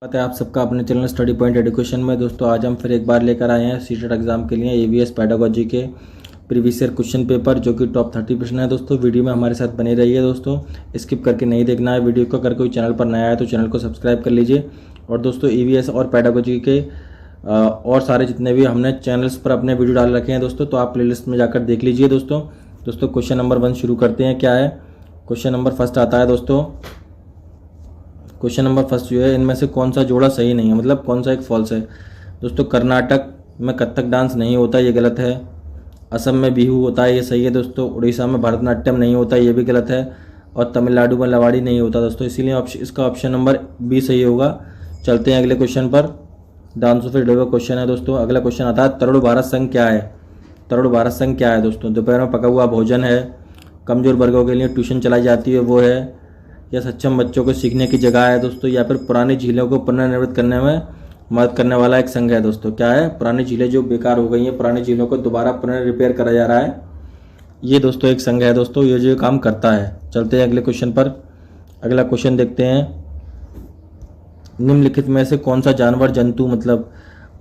बात है आप सबका अपने चैनल स्टडी पॉइंट एजुकेशन में। दोस्तों आज हम फिर एक बार लेकर आए हैं सीटेट एग्जाम के लिए ईवीएस पेडागोजी के प्रीवियस ईयर क्वेश्चन पेपर जो कि टॉप 30 प्रश्न है। दोस्तों वीडियो में हमारे साथ बने रहिए। दोस्तों स्किप करके नहीं देखना है वीडियो को। अगर कोई चैनल पर नया है तो चैनल को सब्सक्राइब कर लीजिए। और दोस्तों ईवीएस और पेडागोजी के और सारे जितने भी हमने चैनल्स पर अपने वीडियो डाल रखे हैं दोस्तों, तो आप प्लेलिस्ट में जाकर देख लीजिए। दोस्तों क्वेश्चन नंबर 1 शुरू करते हैं। क्या है क्वेश्चन नंबर फर्स्ट आता है दोस्तों। क्वेश्चन नंबर फर्स्ट जो है, इनमें से कौन सा जोड़ा सही नहीं है, मतलब कौन सा एक फॉल्स है। दोस्तों कर्नाटक में कथक डांस नहीं होता, ये गलत है। असम में बिहू होता है, ये सही है दोस्तों। उड़ीसा में भरतनाट्यम नहीं होता, ये भी गलत है। और तमिलनाडु में लवाड़ी नहीं होता दोस्तों, इसीलिए इसका ऑप्शन नंबर बी सही होगा। चलते हैं अगले क्वेश्चन पर। डांसों से जुड़ा हुआ क्वेश्चन है दोस्तों। अगला क्वेश्चन आता है तरुण भारत संघ क्या है। तरुण भारत संघ क्या है दोस्तों। दोपहर में पका हुआ भोजन है, कमजोर वर्गों के लिए ट्यूशन चलाई जाती है वो है, या सक्षम बच्चों को सीखने की जगह है दोस्तों, या फिर पुरानी झीलों को पुनर्निर्मित करने में मदद करने वाला एक संघ है दोस्तों। क्या है, पुरानी झीलें जो बेकार हो गई हैं, पुरानी झीलों को दोबारा पुनर्रिपेयर करा जा रहा है, ये दोस्तों एक संघ है दोस्तों, ये जो काम करता है। चलते हैं अगले क्वेश्चन पर। अगला क्वेश्चन देखते हैं। निम्नलिखित में से कौन सा जानवर जंतु मतलब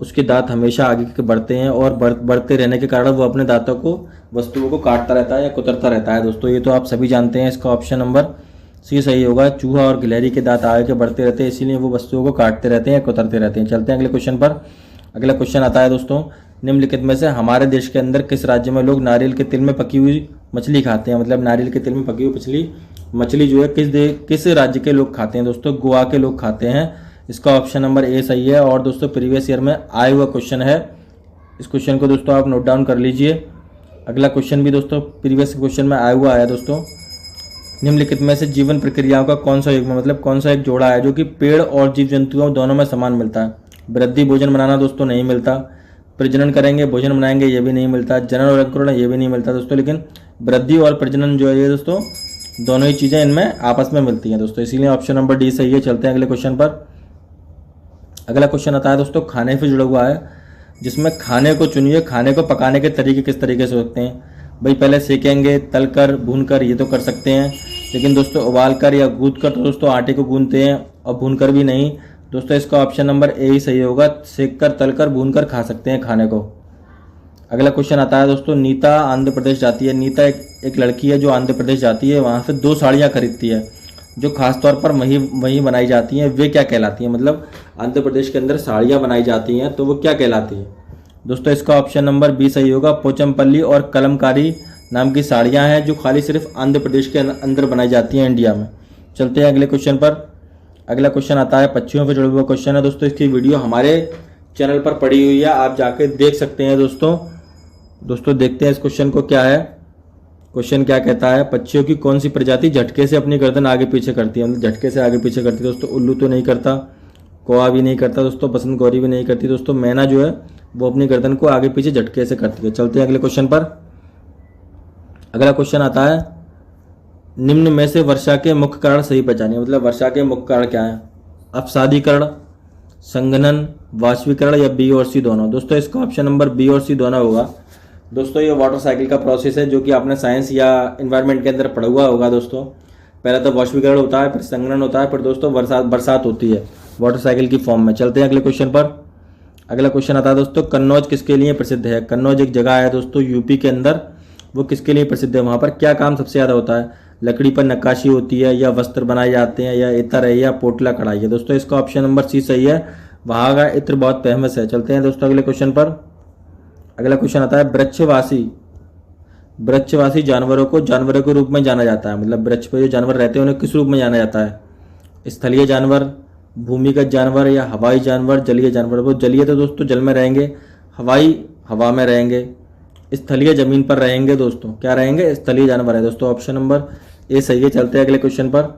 उसके दांत हमेशा आगे बढ़ते हैं और बढ़ते रहने के कारण वो अपने दांतों को वस्तुओं को काटता रहता है या कुतरता रहता है दोस्तों, ये तो आप सभी जानते हैं। इसका ऑप्शन नंबर सी सही होगा। चूहा और गिलहरी के दांत आगे के बढ़ते रहते हैं, इसीलिए वो वस्तुओं को काटते रहते हैं या कुतरते रहते हैं। चलते हैं अगले क्वेश्चन पर। अगला क्वेश्चन आता है दोस्तों। निम्नलिखित में से हमारे देश के अंदर किस राज्य में लोग नारियल के तेल में पकी हुई मछली खाते हैं, मतलब नारियल के तेल में पकी हुई मछली जो है किस राज्य के लोग खाते हैं दोस्तों। गोवा के लोग खाते हैं। इसका ऑप्शन नंबर ए सही है। और दोस्तों प्रीवियस ईयर में आया हुआ क्वेश्चन है, इस क्वेश्चन को दोस्तों आप नोट डाउन कर लीजिए। अगला क्वेश्चन भी दोस्तों प्रीवियस क्वेश्चन में आया हुआ है दोस्तों। निम्नलिखित में से जीवन प्रक्रियाओं का कौन सा युग्म मतलब कौन सा एक जोड़ा है जो कि पेड़ और जीव जंतुओं दोनों में समान मिलता है। वृद्धि भोजन बनाना दोस्तों नहीं मिलता। प्रजनन करेंगे भोजन बनाएंगे ये भी नहीं मिलता। जनन और अंकुरण ये भी नहीं मिलता दोस्तों। लेकिन वृद्धि और प्रजनन जो है ये दोस्तों दोनों ही चीज़ें इनमें आपस में मिलती हैं दोस्तों, इसीलिए ऑप्शन नंबर डी सही है। चलते हैं अगले क्वेश्चन पर। अगला क्वेश्चन आता है दोस्तों खाने से जुड़ा हुआ है, जिसमें खाने को चुनिए। खाने को पकाने के तरीके किस तरीके से होते हैं भाई। पहले सेकेंगे, तलकर, भूनकर, ये तो कर सकते हैं, लेकिन दोस्तों उबालकर या गूंथकर तो दोस्तों आटे को गूंथते हैं, और भूनकर भी नहीं दोस्तों। इसका ऑप्शन नंबर ए ही सही होगा। सेककर, तलकर, भूनकर खा सकते हैं खाने को। अगला क्वेश्चन आता है दोस्तों। नीता आंध्र प्रदेश जाती है। नीता एक लड़की है जो आंध्र प्रदेश जाती है, वहाँ से 2 साड़ियाँ खरीदती है जो खासतौर पर वहीं बनाई जाती हैं। वे क्या कहलाती हैं, मतलब आंध्र प्रदेश के अंदर साड़ियाँ बनाई जाती हैं तो वो क्या कहलाती है दोस्तों। इसका ऑप्शन नंबर बी सही होगा। पोचमपल्ली और कलमकारी नाम की साड़ियाँ हैं जो खाली सिर्फ आंध्र प्रदेश के अंदर बनाई जाती हैं इंडिया में। चलते हैं अगले क्वेश्चन पर। अगला क्वेश्चन आता है पक्षियों से जुड़ा हुआ क्वेश्चन है दोस्तों। इसकी वीडियो हमारे चैनल पर पड़ी हुई है, आप जाके देख सकते हैं दोस्तों देखते हैं इस क्वेश्चन को। क्या है क्वेश्चन, क्या कहता है। पक्षियों की कौन सी प्रजाति झटके से अपनी गर्दन आगे पीछे करती है, मतलब झटके से आगे पीछे करती है दोस्तों। उल्लू तो नहीं करता, कौवा भी नहीं करता दोस्तों, बसंत गौरी भी नहीं करती दोस्तों। मैना जो है वो अपनी गर्दन को आगे पीछे झटके से करती है। चलते हैं अगले क्वेश्चन पर। अगला क्वेश्चन आता है। निम्न में से वर्षा के मुख्य कारण सही पहचानिए, मतलब वर्षा के मुख्य कारण क्या है। अपसादीकरण, संघनन, वाष्पीकरण या बी और सी दोनों दोस्तों। इसका ऑप्शन नंबर बी और सी दोनों होगा दोस्तों। ये वाटर साइकिल का प्रोसेस है जो कि आपने साइंस या इन्वायरमेंट के अंदर पढ़ा हुआ होगा दोस्तों। पहले तो वाष्पीकरण होता है, फिर संघनन होता है, फिर दोस्तों बरसात होती है वाटर साइकिल की फॉर्म में। चलते हैं अगले क्वेश्चन पर। अगला क्वेश्चन आता है दोस्तों। कन्नौज किसके लिए प्रसिद्ध है। कन्नौज एक जगह है दोस्तों यूपी के अंदर, वो किसके लिए प्रसिद्ध है, वहाँ पर क्या काम सबसे ज़्यादा होता है। लकड़ी पर नक्काशी होती है, या वस्त्र बनाए जाते हैं, या इत्र है, या पोटला कढ़ाई है दोस्तों। इसका ऑप्शन नंबर सी सही है। वहाँ का इत्र बहुत फेमस है। चलते हैं दोस्तों अगले क्वेश्चन पर। अगला क्वेश्चन आता है। वृक्षवासी जानवरों के रूप में जाना जाता है, मतलब वृक्ष पर जो जानवर रहते हैं उन्हें किस रूप में जाना जाता है। स्थलीय जानवर, भूमिगत जानवर, या हवाई जानवर, जलीय जानवर। वो जलीय तो दोस्तों जल में रहेंगे, हवाई हवा में रहेंगे, स्थलीय जमीन पर रहेंगे दोस्तों। क्या रहेंगे, स्थलीय जानवर है दोस्तों। ऑप्शन नंबर ए सही है। चलते हैं अगले क्वेश्चन पर।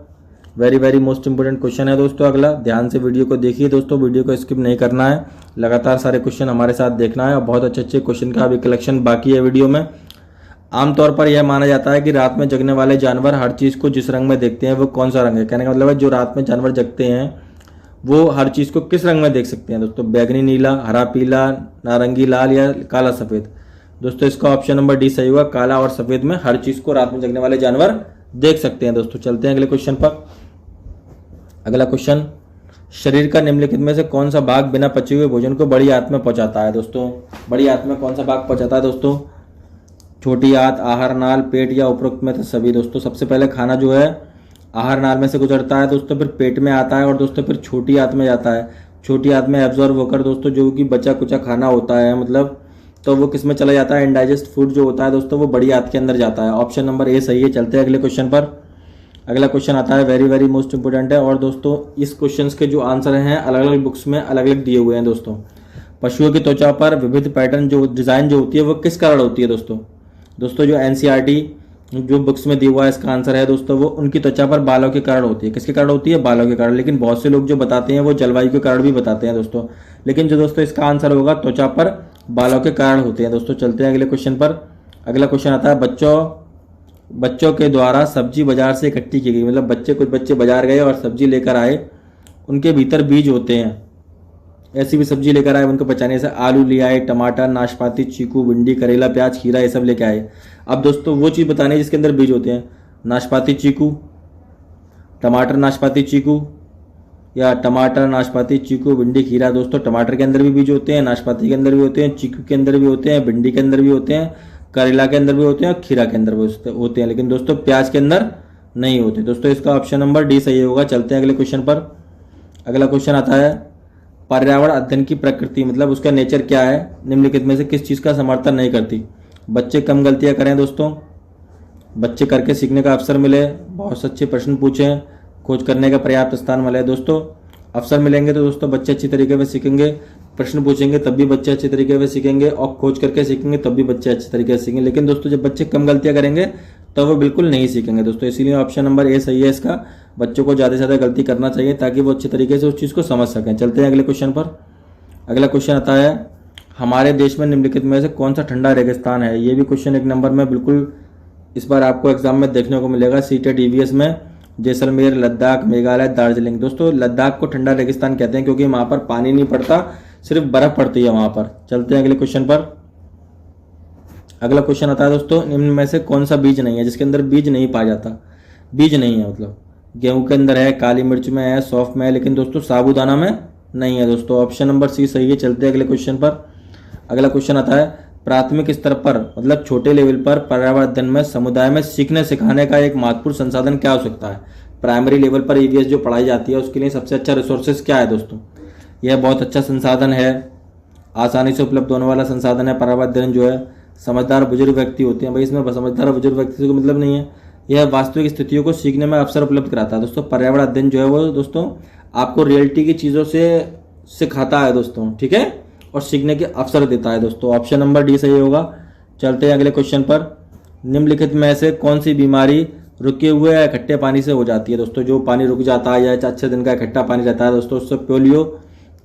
वेरी मोस्ट इंपोर्टेंट क्वेश्चन है दोस्तों अगला। ध्यान से वीडियो को देखिए दोस्तों, वीडियो को स्किप नहीं करना है, लगातार सारे क्वेश्चन हमारे साथ देखना है। और बहुत अच्छे क्वेश्चन का अभी कलेक्शन बाकी है वीडियो में। आमतौर पर यह माना जाता है कि रात में जगने वाले जानवर हर चीज़ को जिस रंग में देखते हैं वो कौन सा रंग है। कहने का मतलब है जो रात में जानवर जगते हैं वो हर चीज़ को किस रंग में देख सकते हैं दोस्तों। बैगनी नीला, हरा पीला, नारंगी लाल, या काला सफ़ेद दोस्तों। इसका ऑप्शन नंबर डी सही हुआ। काला और सफ़ेद में हर चीज़ को रात में जगने वाले जानवर देख सकते हैं दोस्तों। चलते हैं अगले क्वेश्चन पर। अगला क्वेश्चन। शरीर का निम्नलिखित में से कौन सा भाग बिना पचे हुए भोजन को बड़ी आंत में पहुंचाता है दोस्तों? बड़ी आंत में कौन सा भाग पहुंचाता है दोस्तों? छोटी आंत, आहार नाल, पेट या उपरोक्त में से सभी दोस्तों। सबसे पहले खाना जो है आहार नाल में से गुजरता है दोस्तों, फिर पेट में आता है और दोस्तों फिर छोटी आंत में जाता है। छोटी आंत में एब्जॉर्ब होकर दोस्तों जो कि बचा कुचा खाना होता है मतलब, तो वो किस में चला जाता है? इनडाइजेस्ट फूड जो होता है दोस्तों वो बड़ी आंत के अंदर जाता है। ऑप्शन नंबर ए सही है। चलते हैं अगले क्वेश्चन पर। अगला क्वेश्चन आता है, वेरी वेरी मोस्ट इंपोर्टेंट है। और दोस्तों इस क्वेश्चन के जो आंसर हैं अलग अलग बुक्स में अलग अलग दिए हुए हैं दोस्तों। पशुओं की त्वचा पर विविध पैटर्न जो डिज़ाइन जो होती है वो किस कारण होती है दोस्तों? दोस्तों जो एनसीईआरटी जो बुक्स में दिया हुआ है इसका आंसर है दोस्तों, वो उनकी त्वचा पर बालों के कारण होती है। किसके कारण होती है? बालों के कारण। लेकिन बहुत से लोग जो बताते हैं वो जलवायु के कारण भी बताते हैं दोस्तों, लेकिन जो दोस्तों इसका आंसर होगा त्वचा पर बालों के कारण होते हैं दोस्तों। चलते हैं अगले क्वेश्चन पर। अगला क्वेश्चन आता है, बच्चों के द्वारा सब्जी बाजार से इकट्ठी की गई, मतलब कुछ बच्चे बाजार गए और सब्जी लेकर आए, उनके भीतर बीज होते हैं। ऐसी भी सब्जी लेकर आए उनको बचाने से, आलू ले आए, टमाटर, नाशपाती, चीकू, भिंडी, करेला, प्याज, खीरा, ये सब लेके आए। अब दोस्तों वो चीज़ बतानी है जिसके अंदर बीज होते हैं। नाशपाती, चीकू, टमाटर, नाशपाती, चीकू, या टमाटर, नाशपाती, चीकू, भिंडी, खीरा। दोस्तों टमाटर के अंदर भी बीज होते हैं, नाशपाती के अंदर भी होते हैं, चीकू के अंदर भी होते हैं, भिंडी के अंदर भी होते हैं, करेला के अंदर भी होते हैं और खीरा के अंदर भी होते हैं, लेकिन दोस्तों प्याज के अंदर नहीं होते। दोस्तों इसका ऑप्शन नंबर डी सही होगा। चलते हैं अगले क्वेश्चन पर। अगला क्वेश्चन आता है, पर्यावरण अध्ययन की प्रकृति मतलब उसका नेचर क्या है, निम्नलिखित में से किस चीज़ का समर्थन नहीं करती? बच्चे कम गलतियां करें दोस्तों, बच्चे करके सीखने का अवसर मिले, बहुत अच्छे प्रश्न पूछें, खोज करने का पर्याप्त स्थान मिले। दोस्तों अवसर मिलेंगे तो दोस्तों बच्चे अच्छी तरीके से सीखेंगे, प्रश्न पूछेंगे तब भी बच्चे अच्छे तरीके से सीखेंगे, और खोज करके सीखेंगे तब भी बच्चे अच्छे तरीके से सीखेंगे। लेकिन दोस्तों जब बच्चे कम गलतियां करेंगे तो वो बिल्कुल नहीं सीखेंगे दोस्तों। इसीलिए ऑप्शन नंबर ए सही है इसका। बच्चों को ज़्यादा से ज़्यादा गलती करना चाहिए ताकि वो अच्छे तरीके से उस चीज़ को समझ सकें। चलते हैं अगले क्वेश्चन पर। अगला क्वेश्चन आता है, हमारे देश में निम्नलिखित में से कौन सा ठंडा रेगिस्तान है? ये भी क्वेश्चन एक नंबर में बिल्कुल इस बार आपको एग्जाम में देखने को मिलेगा। सीटेट ईवीएस में जैसलमेर, लद्दाख, मेघालय, दार्जिलिंग। दोस्तों लद्दाख को ठंडा रेगिस्तान कहते हैं क्योंकि वहाँ पर पानी नहीं पड़ता, सिर्फ बर्फ पड़ती है वहाँ पर। चलते हैं अगले क्वेश्चन पर। अगला क्वेश्चन आता है दोस्तों, निम्न में से कौन सा बीज नहीं है जिसके अंदर बीज नहीं पाया जाता? बीज नहीं है मतलब गेहूं के अंदर है, काली मिर्च में है, सौंफ में है, लेकिन दोस्तों साबूदाना में नहीं है दोस्तों। ऑप्शन नंबर सी सही है। चलते हैं अगले क्वेश्चन पर। अगला क्वेश्चन आता है, प्राथमिक स्तर पर मतलब छोटे लेवल पर पर्यावरण अध्ययन में समुदाय में सीखने सिखाने का एक महत्वपूर्ण संसाधन क्या हो सकता है? प्राइमरी लेवल पर ईवीएस जो पढ़ाई जाती है उसके लिए सबसे अच्छा रिसोर्सेज क्या है दोस्तों? यह बहुत अच्छा संसाधन है, आसानी से उपलब्ध होने वाला संसाधन है। पर्यावरण अध्ययन जो है समझदार बुजुर्ग व्यक्ति होते हैं, भाई इसमें समझदार बुजुर्ग व्यक्ति से कोई मतलब नहीं है। यह वास्तविक स्थितियों को सीखने में अवसर उपलब्ध कराता है दोस्तों। पर्यावरण अध्ययन जो है वो दोस्तों आपको रियलिटी की चीज़ों से सिखाता है दोस्तों, ठीक है, और सीखने के अवसर देता है दोस्तों। ऑप्शन नंबर डी सही होगा। चलते हैं अगले क्वेश्चन पर। निम्नलिखित में से कौन सी बीमारी रुके हुए या इकट्ठे पानी से हो जाती है? दोस्तों जो पानी रुक जाता है या अच्छे दिन का इकट्ठा पानी रहता है दोस्तों, उससे पोलियो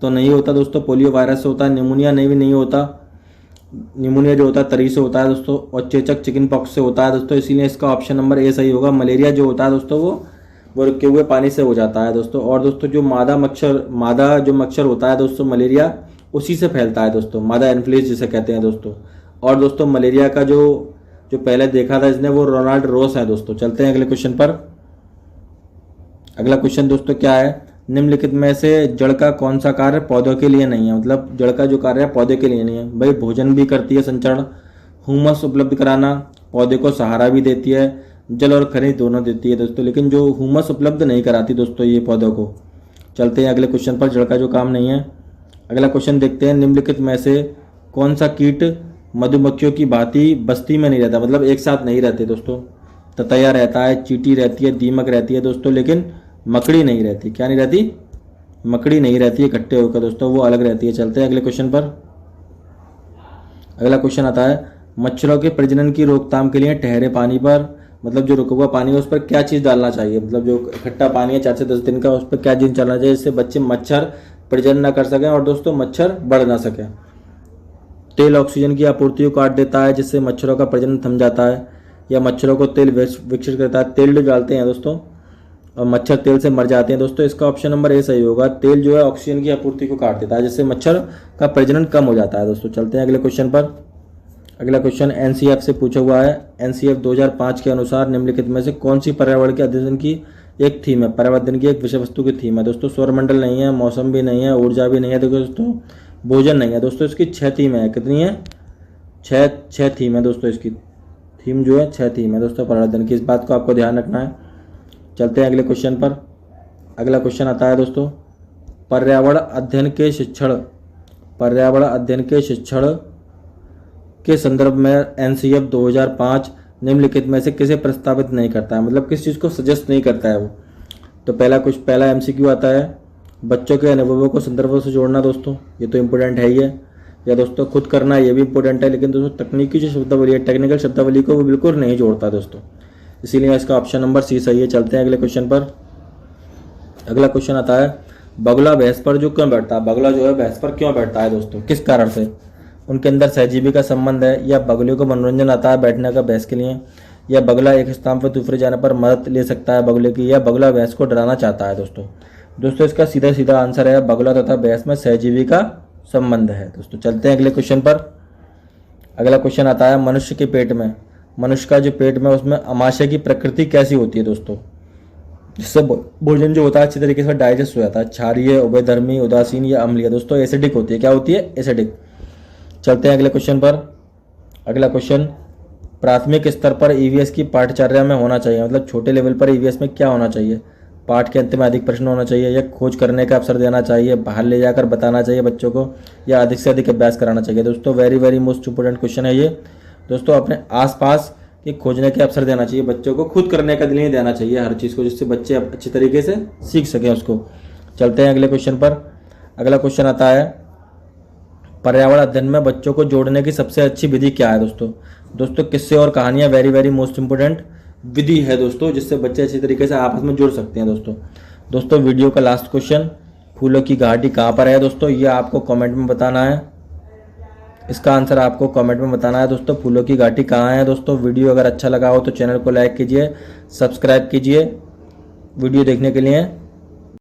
तो नहीं होता दोस्तों, पोलियो वायरस से होता है। निमोनिया नहीं होता, निमोनिया जो होता है तरी से होता है दोस्तों, और चेचक चिकन पॉक्स से होता है दोस्तों। इसीलिए इसका ऑप्शन नंबर ए सही होगा। मलेरिया जो होता है दोस्तों वो रुके हुए पानी से हो जाता है दोस्तों। और दोस्तों जो मादा जो मच्छर होता है दोस्तों, मलेरिया उसी से फैलता है दोस्तों, मादा एनफ्लूएंजा जिसे कहते हैं दोस्तों। और दोस्तों मलेरिया का जो पहले देखा था इसने वो रोनाल्ड रोस है दोस्तों। चलते हैं अगले क्वेश्चन पर। अगला क्वेश्चन दोस्तों क्या है, निम्नलिखित में से जड़ का कौन सा कार्य पौधों के लिए नहीं है? मतलब जड़ का जो कार्य है पौधे के लिए नहीं है। भाई भोजन भी करती है संचरण, ह्यूमस उपलब्ध कराना, पौधे को सहारा भी देती है, जल और खनिज दोनों देती है दोस्तों, लेकिन जो ह्यूमस उपलब्ध नहीं कराती दोस्तों ये पौधों को। चलते हैं अगले क्वेश्चन पर, जड़ का जो काम नहीं है। अगला क्वेश्चन देखते हैं, निम्नलिखित में से कौन सा कीट मधुमक्खियों की भांति बस्ती में नहीं रहता, मतलब एक साथ नहीं रहते दोस्तों? ततैया रहता है, चींटी रहती है, दीमक रहती है दोस्तों, लेकिन मकड़ी नहीं रहती। क्या नहीं रहती? मकड़ी नहीं रहती है इकट्ठे होकर दोस्तों, वो अलग रहती है। चलते हैं अगले क्वेश्चन पर। अगला क्वेश्चन आता है, मच्छरों के प्रजनन की रोकथाम के लिए ठहरे पानी पर मतलब जो रुका हुआ पानी है उस पर क्या चीज़ डालना चाहिए? मतलब जो इकट्ठा पानी है 4 से 10 दिन का, उस पर क्या चीज़ चलना चाहिए जिससे बच्चे मच्छर प्रजनन ना कर सकें और दोस्तों मच्छर बढ़ ना सकें? तेल ऑक्सीजन की आपूर्ति को काट देता है जिससे मच्छरों का प्रजनन थम जाता है, या मच्छरों को तेल विकसित करता है। तेल जो डालते हैं दोस्तों और मच्छर तेल से मर जाते हैं दोस्तों, इसका ऑप्शन नंबर ए सही होगा। तेल जो है ऑक्सीजन की आपूर्ति को काट देता है जिससे मच्छर का प्रजनन कम हो जाता है दोस्तों। चलते हैं अगले क्वेश्चन पर। अगला क्वेश्चन एनसीएफ से पूछा हुआ है। एनसीएफ 2005 के अनुसार निम्नलिखित में से कौन सी पर्यावरण के अध्ययन की एक थीम है, पर्यावरण अध्ययन की एक विषय वस्तु की थीम है दोस्तों। सौरमंडल नहीं है, मौसम भी नहीं है, ऊर्जा भी नहीं है देखो दोस्तों, भोजन नहीं है दोस्तों। इसकी 6 थीम है, कितनी है? 6 थीम है दोस्तों। इसकी थीम जो है 6 थीम है दोस्तों पर्यावरण अध्ययन की, इस बात को आपको ध्यान रखना है। चलते हैं अगले क्वेश्चन पर। अगला क्वेश्चन आता है दोस्तों, पर्यावरण अध्ययन के शिक्षण, पर्यावरण अध्ययन के शिक्षण के संदर्भ में एनसीएफ 2005 निम्नलिखित में से किसे प्रस्तावित नहीं करता है, मतलब किस चीज़ को सजेस्ट नहीं करता है वो। तो पहला एमसीक्यू आता है, बच्चों के अनुभवों को संदर्भों से जोड़ना दोस्तों, ये तो इम्पोर्टेंट है ही है। या दोस्तों खुद करना, ये भी इम्पोर्टेंट है, लेकिन दोस्तों तकनीकी जो शब्दावली है, टेक्निकल शब्दावली को वो बिल्कुल नहीं जोड़ता दोस्तों, इसीलिए इसका ऑप्शन नंबर सी सही है। चलते हैं अगले क्वेश्चन पर। अगला क्वेश्चन आता है, बगुला भैंस पर जो क्यों बैठता है, बगुला जो है भैंस पर क्यों बैठता है दोस्तों, किस कारण से? उनके अंदर सहजीवी का संबंध है, या बगुले को मनोरंजन आता है बैठने का भैंस के लिए, या बगुला एक स्थान पर दूसरे जाने पर मदद ले सकता है बगुले की, या बगुला भैंस को डराना चाहता है दोस्तों इसका सीधा सीधा आंसर है, बगुला तथा भैंस में सहजीवी का संबंध है दोस्तों। चलते हैं अगले क्वेश्चन पर। अगला क्वेश्चन आता है, मनुष्य के पेट में, मनुष्य का जो पेट में उसमें अमाशय की प्रकृति कैसी होती है दोस्तों, जिससे भोजन जो होता है अच्छी तरीके से डाइजेस्ट हो जाता है? क्षारीय, उभयधर्मी, उदासीन या अम्लीय? दोस्तों एसिडिक होती है। क्या होती है? एसिडिक। चलते हैं अगले क्वेश्चन पर। अगला क्वेश्चन, प्राथमिक स्तर पर ईवीएस की पाठचर्या में होना चाहिए, मतलब छोटे लेवल पर ईवीएस में क्या होना चाहिए? पाठ के अंत में अधिक प्रश्न होना चाहिए, या खोज करने का अवसर देना चाहिए, बाहर ले जाकर बताना चाहिए बच्चों को, या अधिक से अधिक अभ्यास कराना चाहिए? दोस्तों वेरी मोस्ट इंपोर्टेंट क्वेश्चन है ये दोस्तों। अपने आसपास के खोजने के अवसर देना चाहिए बच्चों को, खुद करने का दिल नहीं देना चाहिए हर चीज़ को, जिससे बच्चे अच्छी तरीके से सीख सकें उसको। चलते हैं अगले क्वेश्चन पर। अगला क्वेश्चन आता है, पर्यावरण अध्ययन में बच्चों को जोड़ने की सबसे अच्छी विधि क्या है दोस्तों किस्से और कहानियाँ वेरी मोस्ट इंपोर्टेंट विधि है दोस्तों, जिससे बच्चे अच्छी तरीके से आपस में जुड़ सकते हैं दोस्तों वीडियो का लास्ट क्वेश्चन, फूलों की घाटी कहाँ पर है दोस्तों, ये आपको कमेंट में बताना है, इसका आंसर आपको कमेंट में बताना है दोस्तों। फूलों की घाटी कहाँ है दोस्तों। वीडियो अगर अच्छा लगा हो तो चैनल को लाइक कीजिए, सब्सक्राइब कीजिए वीडियो देखने के लिए।